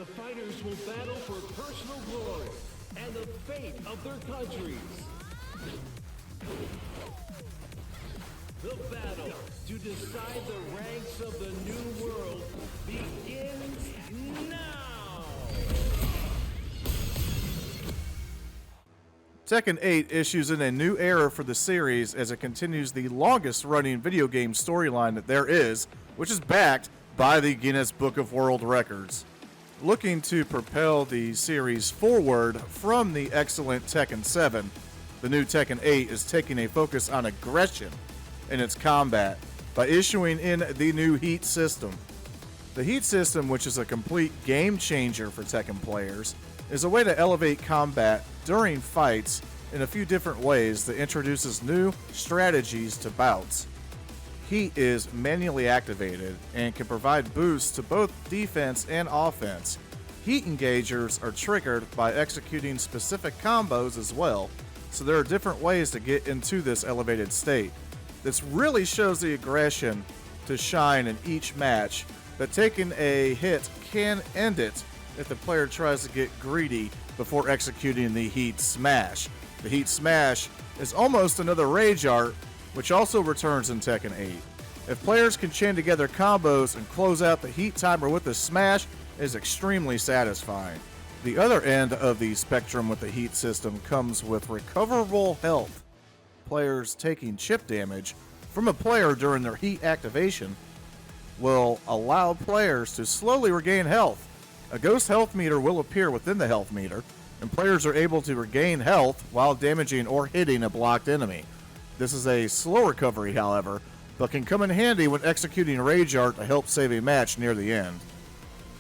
the fighters will battle for personal glory and the fate of their countries. The battle to decide the ranks of the new world begins now! Tekken 8 issues in a new era for the series as it continues the longest running video game storyline that there is, which is backed by the Guinness Book of World Records. Looking to propel the series forward from the excellent Tekken 7, the new Tekken 8 is taking a focus on aggression in its combat by issuing in the new Heat system. The Heat system, which is a complete game changer for Tekken players, is a way to elevate combat during fights in a few different ways that introduces new strategies to bouts. Heat is manually activated and can provide boosts to both defense and offense. Heat engagers are triggered by executing specific combos as well, so there are different ways to get into this elevated state. This really shows the aggression to shine in each match, but taking a hit can end it if the player tries to get greedy before executing the Heat Smash. The Heat Smash is almost another rage art, which also returns in Tekken 8. If players can chain together combos and close out the Heat timer with the Smash, it is extremely satisfying. The other end of the spectrum with the Heat system comes with recoverable health. Players taking chip damage from a player during their Heat activation will allow players to slowly regain health. A ghost health meter will appear within the health meter, and players are able to regain health while damaging or hitting a blocked enemy. This is a slow recovery, however, but can come in handy when executing Rage Art to help save a match near the end.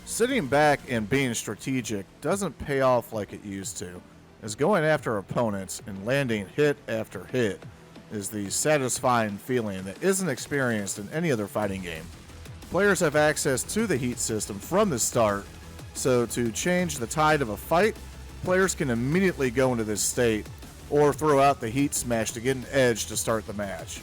Sitting back and being strategic doesn't pay off like it used to, as going after opponents and landing hit after hit is the satisfying feeling that isn't experienced in any other fighting game. Players have access to the Heat system from the start, so to change the tide of a fight, players can immediately go into this state or throw out the Heat Smash to get an edge to start the match.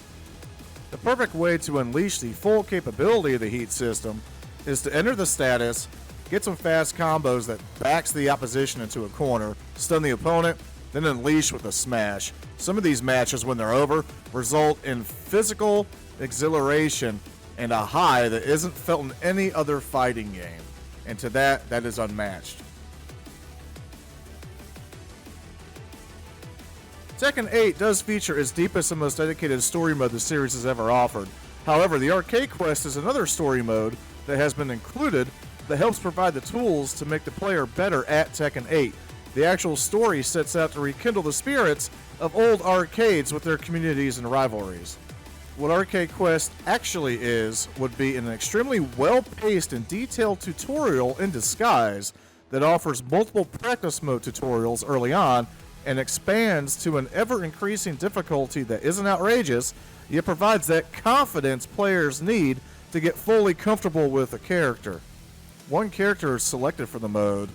The perfect way to unleash the full capability of the Heat system is to enter the status, get some fast combos that backs the opposition into a corner, stun the opponent, then unleash with a smash. Some of these matches, when they're over, result in physical exhilaration and a high that isn't felt in any other fighting game. And to that is unmatched. Tekken 8 does feature its deepest and most dedicated story mode the series has ever offered. However, the Arcade Quest is another story mode that has been included that helps provide the tools to make the player better at Tekken 8. The actual story sets out to rekindle the spirits of old arcades with their communities and rivalries. What Arcade Quest actually is would be an extremely well-paced and detailed tutorial in disguise that offers multiple practice mode tutorials early on and expands to an ever-increasing difficulty that isn't outrageous, yet provides that confidence players need to get fully comfortable with a character. One character is selected for the mode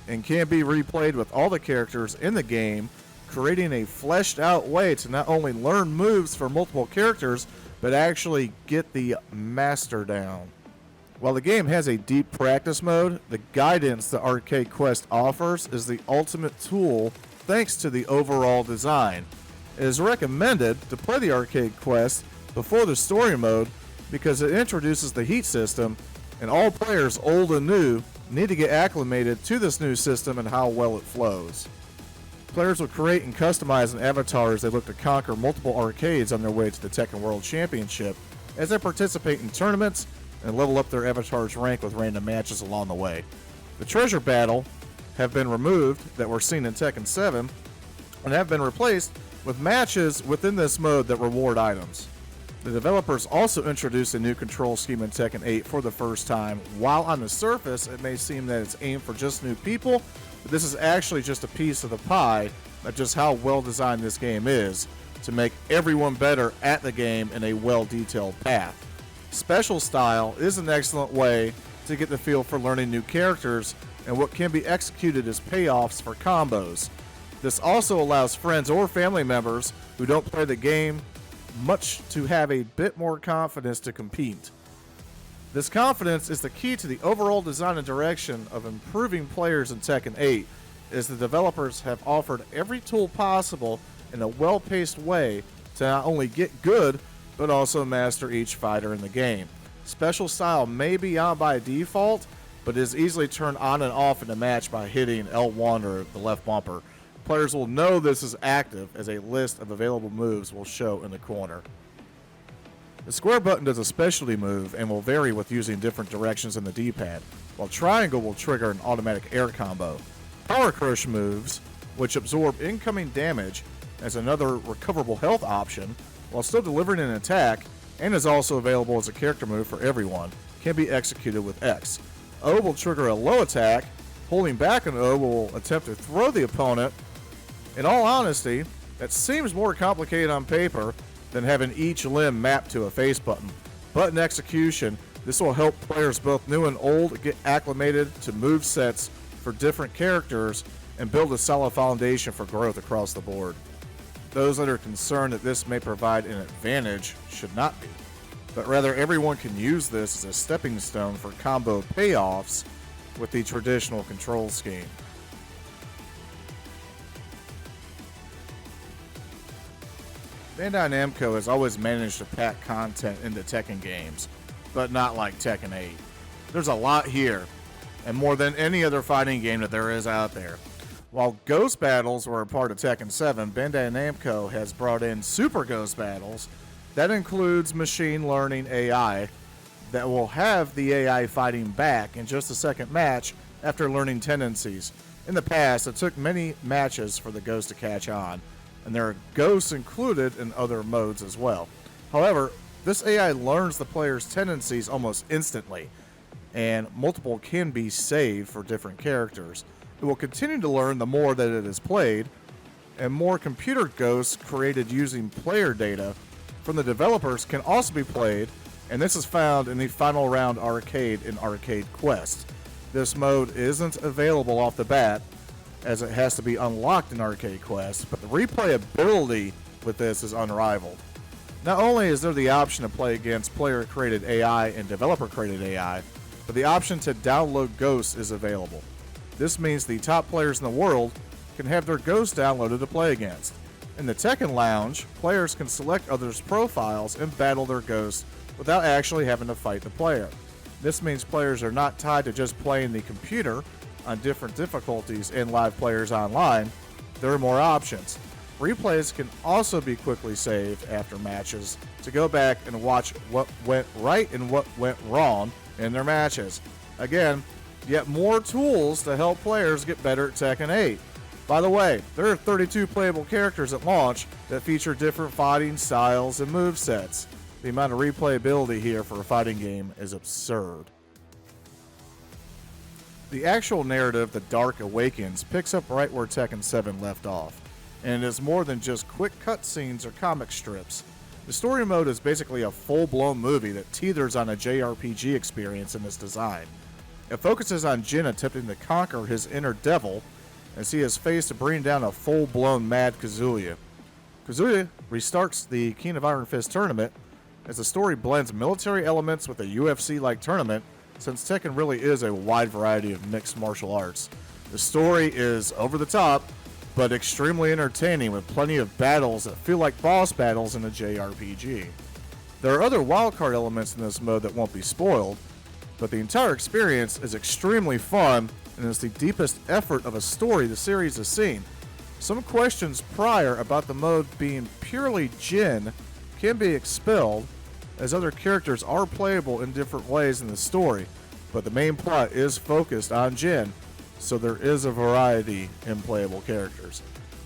and can be replayed with all the characters in the game, creating a fleshed out way to not only learn moves for multiple characters, but actually get the master down. While the game has a deep practice mode, the guidance the Arcade Quest offers is the ultimate tool thanks to the overall design. It is recommended to play the Arcade Quest before the story mode because it introduces the Heat system, and all players, old and new, need to get acclimated to this new system and how well it flows. Players will create and customize an avatar as they look to conquer multiple arcades on their way to the Tekken World Championship as they participate in tournaments and level up their avatar's rank with random matches along the way. The treasure battle have been removed that were seen in Tekken 7 and have been replaced with matches within this mode that reward items. The developers also introduced a new control scheme in Tekken 8 for the first time. While on the surface it may seem that it's aimed for just new people, but this is actually just a piece of the pie of just how well designed this game is to make everyone better at the game in a well-detailed path. Special style is an excellent way to get the feel for learning new characters and what can be executed as payoffs for combos. This also allows friends or family members who don't play the game much to have a bit more confidence to compete. This confidence is the key to the overall design and direction of improving players in Tekken 8, as the developers have offered every tool possible in a well-paced way to not only get good, but also master each fighter in the game. Special style may be on by default, but is easily turned on and off in a match by hitting L1 or the left bumper. Players will know this is active as a list of available moves will show in the corner. The square button does a specialty move and will vary with using different directions in the D-pad, while triangle will trigger an automatic air combo. Power crush moves, which absorb incoming damage as another recoverable health option, while still delivering an attack, and is also available as a character move for everyone, can be executed with X. O will trigger a low attack. Holding back an O will attempt to throw the opponent. In all honesty, that seems more complicated on paper than having each limb mapped to a face button. Button execution, this will help players both new and old get acclimated to move sets for different characters and build a solid foundation for growth across the board. Those that are concerned that this may provide an advantage should not be, but rather everyone can use this as a stepping stone for combo payoffs with the traditional control scheme. Bandai Namco has always managed to pack content into Tekken games, but not like Tekken 8. There's a lot here, and more than any other fighting game that there is out there. While Ghost Battles were a part of Tekken 7, Bandai Namco has brought in Super Ghost Battles. That includes machine learning AI that will have the AI fighting back in just a second match after learning tendencies. In the past, it took many matches for the ghost to catch on, and there are ghosts included in other modes as well. However, this AI learns the player's tendencies almost instantly, and multiple can be saved for different characters. It will continue to learn the more that it is played, and more computer ghosts created using player data from the developers can also be played, and this is found in the Final Round Arcade in Arcade Quest. This mode isn't available off the bat, as it has to be unlocked in Arcade Quest, but the replayability with this is unrivaled. Not only is there the option to play against player-created AI and developer-created AI, but the option to download ghosts is available. This means the top players in the world can have their ghosts downloaded to play against. In the Tekken Lounge, players can select others' profiles and battle their ghosts without actually having to fight the player. This means players are not tied to just playing the computer on different difficulties in live players online. There are more options. Replays can also be quickly saved after matches to go back and watch what went right and what went wrong in their matches. Again, yet more tools to help players get better at Tekken 8. By the way, there are 32 playable characters at launch that feature different fighting styles and movesets. The amount of replayability here for a fighting game is absurd. The actual narrative, The Dark Awakens, picks up right where Tekken 7 left off, and it is more than just quick cutscenes or comic strips. The story mode is basically a full-blown movie that teeters on a JRPG experience in its design. It focuses on Jin attempting to conquer his inner devil as he is faced to bring down a full-blown Mad Kazuya. Kazuya restarts the King of Iron Fist tournament as the story blends military elements with a UFC-like tournament, since Tekken really is a wide variety of mixed martial arts. The story is over the top, but extremely entertaining with plenty of battles that feel like boss battles in a JRPG. There are other wildcard elements in this mode that won't be spoiled, but the entire experience is extremely fun and is the deepest effort of a story the series has seen. Some questions prior about the mode being purely Jin can be expelled, as other characters are playable in different ways in the story, but the main plot is focused on Jin, so there is a variety in playable characters.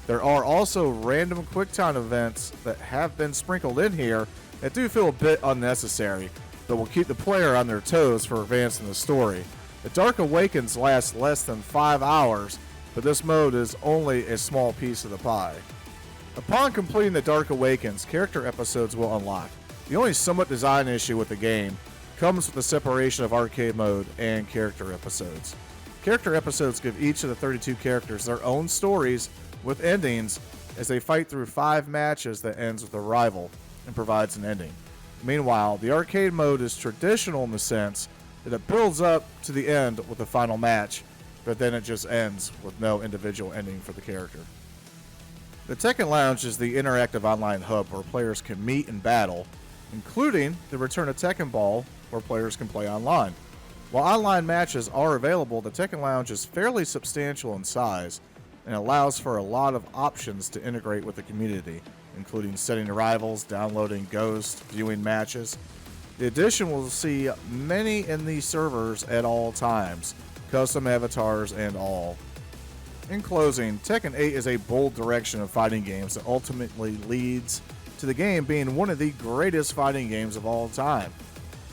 There are also random QuickTime events that have been sprinkled in here that do feel a bit unnecessary, but will keep the player on their toes for advancing the story. The Dark Awakens lasts less than 5 hours, but this mode is only a small piece of the pie. Upon completing the Dark Awakens, character episodes will unlock. The only somewhat design issue with the game comes with the separation of arcade mode and character episodes. Character episodes give each of the 32 characters their own stories with endings as they fight through 5 matches that ends with a rival and provides an ending. Meanwhile, the arcade mode is traditional in the sense that it builds up to the end with the final match, but then it just ends with no individual ending for the character. The Tekken Lounge is the interactive online hub where players can meet and battle, including the return of Tekken Ball, where players can play online. While online matches are available, the Tekken Lounge is fairly substantial in size and allows for a lot of options to integrate with the community, including setting arrivals, downloading ghosts, viewing matches. The addition will see many in these servers at all times, custom avatars and all. In closing, Tekken 8 is a bold direction of fighting games that ultimately leads to the game being one of the greatest fighting games of all time.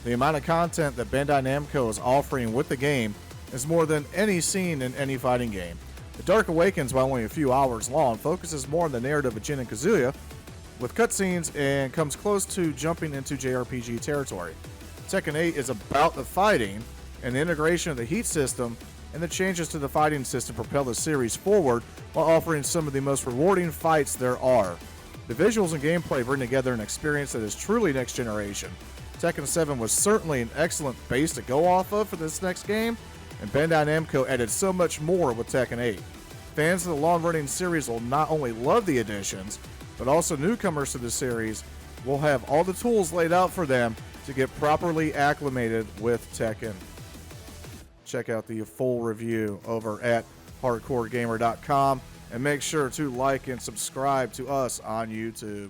The amount of content that Bandai Namco is offering with the game is more than any seen in any fighting game. The Dark Awakens, while only a few hours long, focuses more on the narrative of Jin and Kazuya with cutscenes and comes close to jumping into JRPG territory. Tekken 8 is about the fighting, and the integration of the heat system and the changes to the fighting system propel the series forward while offering some of the most rewarding fights there are. The visuals and gameplay bring together an experience that is truly next generation. Tekken 7 was certainly an excellent base to go off of for this next game, and Bandai Namco added so much more with Tekken 8. Fans of the long-running series will not only love the additions, but also newcomers to the series will have all the tools laid out for them to get properly acclimated with Tekken. Check out the full review over at hardcoregamer.com and make sure to like and subscribe to us on YouTube.